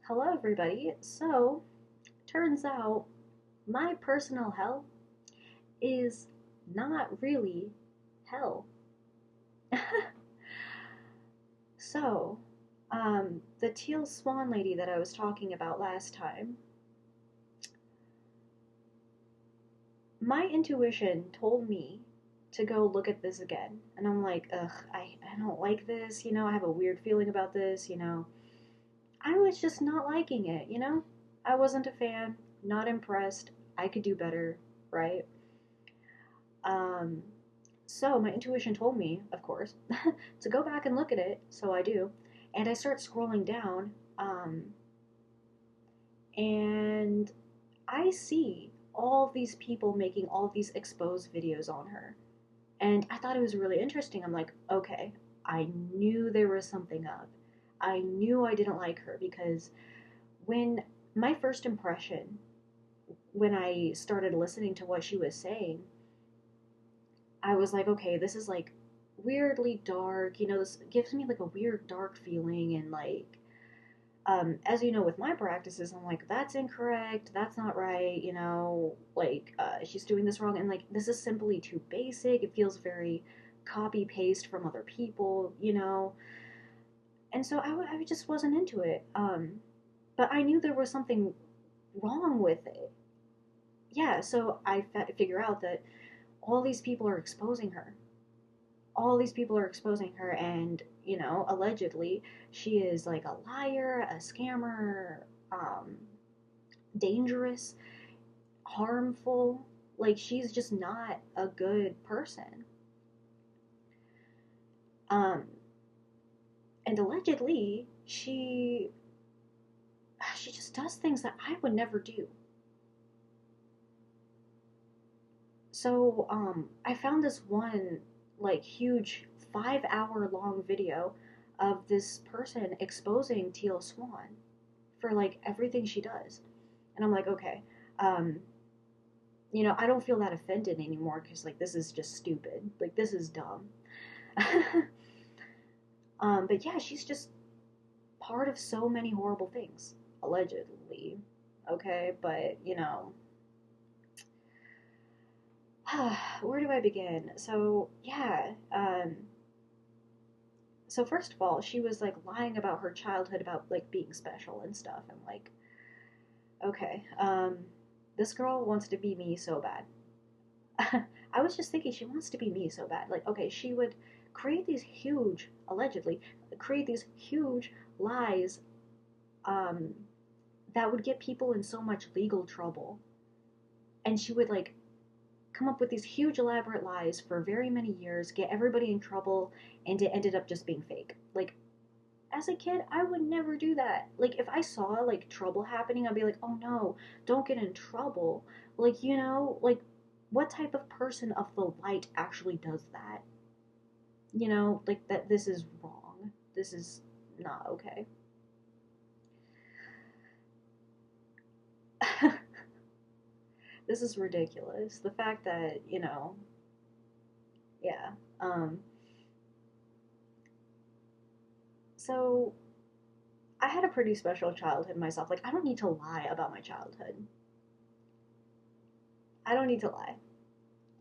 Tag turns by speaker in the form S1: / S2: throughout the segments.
S1: Hello, everybody. So, turns out my personal hell is not really hell. So, the teal swan lady that I was talking about last time, my intuition told me to go look at this again. And I'm like, ugh, I don't like this, I have a weird feeling about this. I was just not liking it. I wasn't a fan, not impressed. I could do better, right? Um, so my intuition told me, of course, to go back and look at it. So I do, and I start scrolling down, and I see all these people making all these exposed videos on her, and I thought it was really interesting. I'm like, okay, I knew there was something up. I knew I didn't like her because when my first impression, when I started listening to what she was saying, I was like, okay, this is like weirdly dark. This gives me like a weird dark feeling. And like, as you know, with my practices, I'm like, that's incorrect. That's not right. Like, she's doing this wrong. And like, this is simply too basic. It feels very copy paste from other people. And so I just wasn't into it. But I knew there was something wrong with it. Yeah, so I figure out that all these people are exposing her. All these people are exposing her, and allegedly she is like a liar, a scammer, dangerous, harmful. Like, she's just not a good person. um and allegedly she just does things that I would never do. So I found this one like huge 5 hour long video of this person exposing Teal Swan for like everything she does. And I'm like, okay, um, I don't feel that offended anymore because like this is just stupid. Like, this is dumb. But yeah, she's just part of so many horrible things, allegedly. Okay, but where do I begin? So yeah, so first of all, she was like lying about her childhood, about like being special and stuff. I'm like, okay, this girl wants to be me so bad. I was just thinking she wants to be me so bad. Like, okay, she would create these huge, allegedly, create these huge lies, um, that would get people in so much legal trouble. And she would like come up with these huge elaborate lies for very many years, get everybody in trouble, and it ended up just being fake. Like, as a kid, I would never do that. Like, if I saw like trouble happening, I'd be like, oh no, don't get in trouble. Like, like, what type of person of the light actually does that? Like, that this is wrong. This is not okay. This is ridiculous. The fact that, yeah. Um, so I had a pretty special childhood myself. Like, I don't need to lie about my childhood. I don't need to lie.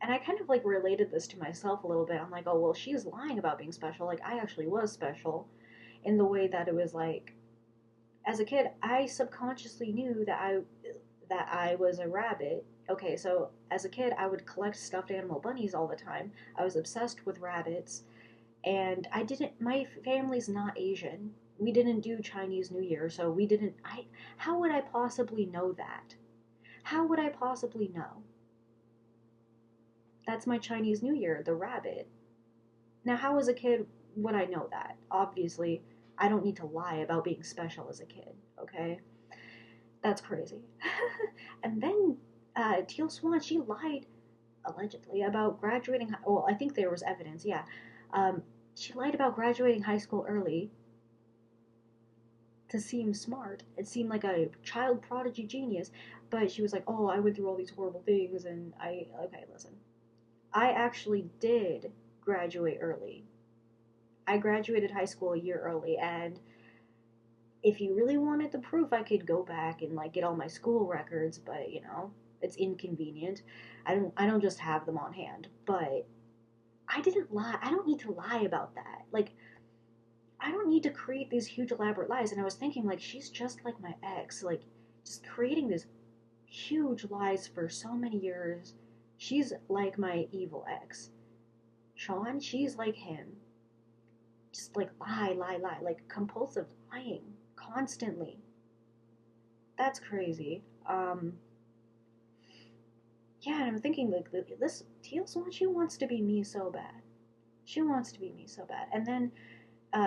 S1: And I kind of like related this to myself a little bit. I'm like, oh, well, she's lying about being special. Like, I actually was special in the way that it was like, as a kid, I subconsciously knew that I was a rabbit. Okay, so as a kid, I would collect stuffed animal bunnies all the time. I was obsessed with rabbits, and I didn't. My family's not Asian. We didn't do Chinese New Year, so we didn't. I. How would I possibly know that? How would I possibly know? That's my Chinese New Year, the rabbit. Now, how as a kid would I know that? Obviously, I don't need to lie about being special as a kid, okay? That's crazy. And then Teal Swan, she lied allegedly about graduating. Well, I think there was evidence. Yeah, um, she lied about graduating high school early to seem smart. It seemed like a child prodigy genius, but she was like, "Oh, I went through all these horrible things, and I." Okay, listen. I actually did graduate early. I graduated high school a year early, and if you really wanted the proof, I could go back and like get all my school records, but it's inconvenient. I don't just have them on hand. But I didn't lie. I don't need to lie about that. Like, I don't need to create these huge elaborate lies. And I was thinking, like, she's just like my ex, like, just creating these huge lies for so many years. She's like my evil ex. Sean, she's like him. Just like lie, lie, lie, like compulsive lying constantly. That's crazy. Yeah, and I'm thinking like this Teal Swan, she wants to be me so bad. She wants to be me so bad. And then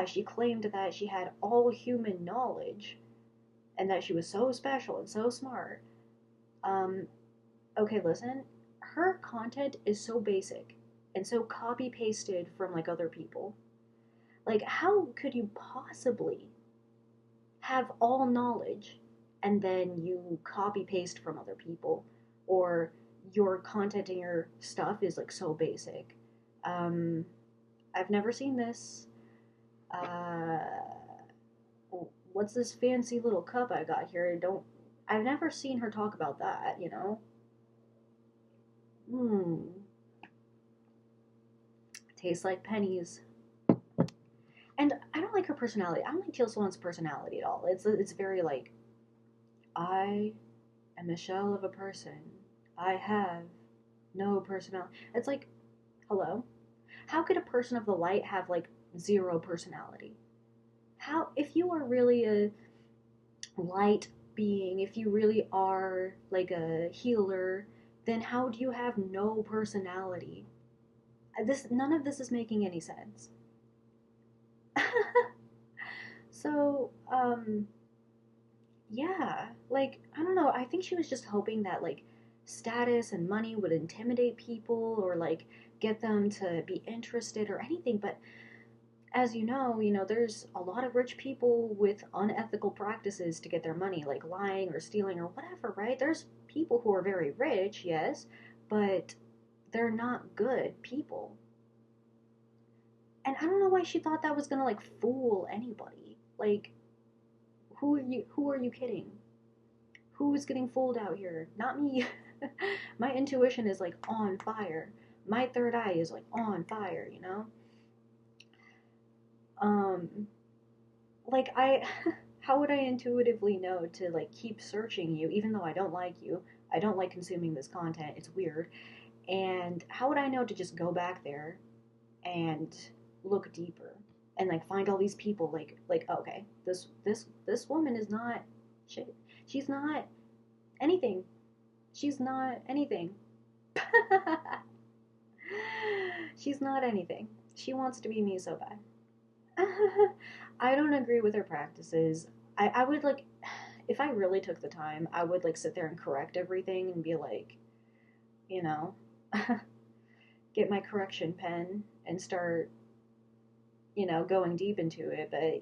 S1: she claimed that she had all human knowledge and that she was so special and so smart. Um, okay, listen, her content is so basic and so copy pasted from like other people. Like, how could you possibly have all knowledge and then you copy paste from other people, or your content and your stuff is like so basic? Um, I've never seen this. Uh, what's this fancy little cup I got here? Don't I've never seen her talk about that. Hmm. Tastes like pennies. And I don't like her personality. I don't like Teal Swan's personality at all. It's very like, I am a shell of a person. I have no personality. It's like, hello? How could a person of the light have like zero personality? How, if you are really a light being, if you really are like a healer, then how do you have no personality? This none of this is making any sense. So, yeah, like I don't know, I think she was just hoping that like status and money would intimidate people or like get them to be interested or anything, but as there's a lot of rich people with unethical practices to get their money, like lying or stealing or whatever, right? There's people who are very rich, yes, but they're not good people. And I don't know why she thought that was gonna like fool anybody. Like, who are you kidding? Who's getting fooled out here? Not me. My intuition is like on fire. My third eye is like on fire. Um like I how would I intuitively know to like keep searching you even though I don't like you? I don't like consuming this content. It's weird. And how would I know to just go back there and look deeper and like find all these people like okay, this woman is not shit. She's not anything. She's not anything. She's not anything. She wants to be me so bad. I don't agree with her practices. I would like, if I really took the time, I would like sit there and correct everything and be like, you know, get my correction pen and start, going deep into it. But,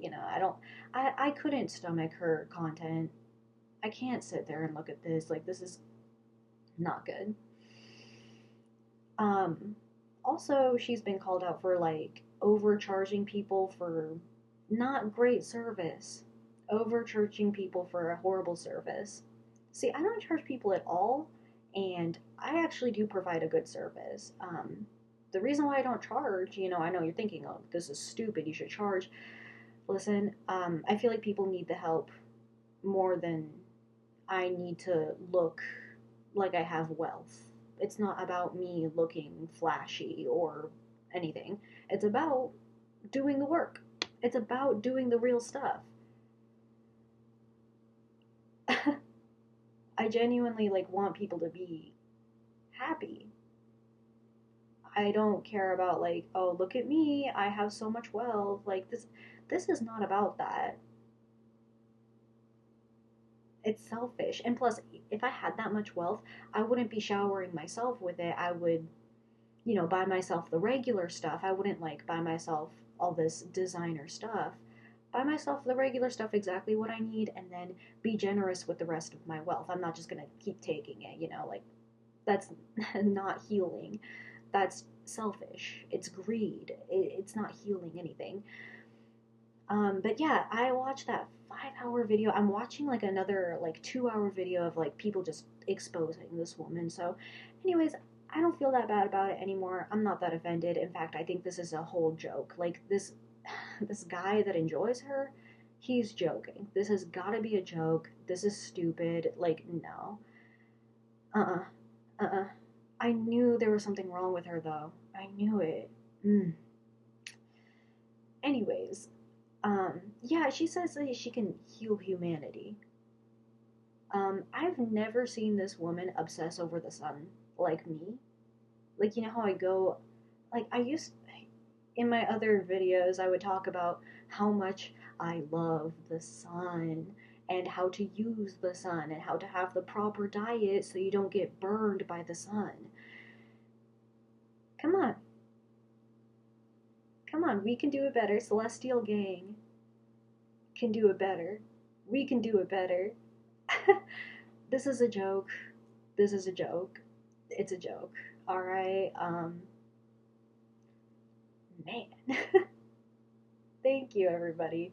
S1: I couldn't stomach her content. I can't sit there and look at this. Like, this is not good. Um, Also, she's been called out for like overcharging people for not great service, overcharging people for a horrible service. See, I don't charge people at all, and I actually do provide a good service. The reason why I don't charge, I know you're thinking, oh, this is stupid, you should charge. Listen, I feel like people need the help more than I need to look like I have wealth. It's not about me looking flashy or anything. It's about doing the work. It's about doing the real stuff. I genuinely like want people to be happy. I don't care about like, oh, look at me, I have so much wealth. Like this is not about that. It's selfish. And plus, if I had that much wealth, I wouldn't be showering myself with it. I would, buy myself the regular stuff. I wouldn't like buy myself all this designer stuff. Buy myself the regular stuff, exactly what I need, and then be generous with the rest of my wealth. I'm not just gonna keep taking it. Like that's not healing. That's selfish. It's greed. It's not healing anything. But yeah, I watched that 5 hour video. I'm watching like another like 2 hour video of like people just exposing this woman. So, anyways, I don't feel that bad about it anymore. I'm not that offended. In fact, I think this is a whole joke. Like this guy that enjoys her, he's joking. This has got to be a joke. This is stupid. Like no. Uh-uh. Uh-uh. I knew there was something wrong with her though. I knew it. Mm. Anyways, yeah, she says that she can heal humanity. I've never seen this woman obsess over the sun like me. Like, you know how I go, like, in my other videos, I would talk about how much I love the sun and how to use the sun and how to have the proper diet so you don't get burned by the sun. Come on. Come on, we can do it better. Celestial Gang can do it better. We can do it better. This is a joke. This is a joke. It's a joke. All right. Man. Thank you, everybody.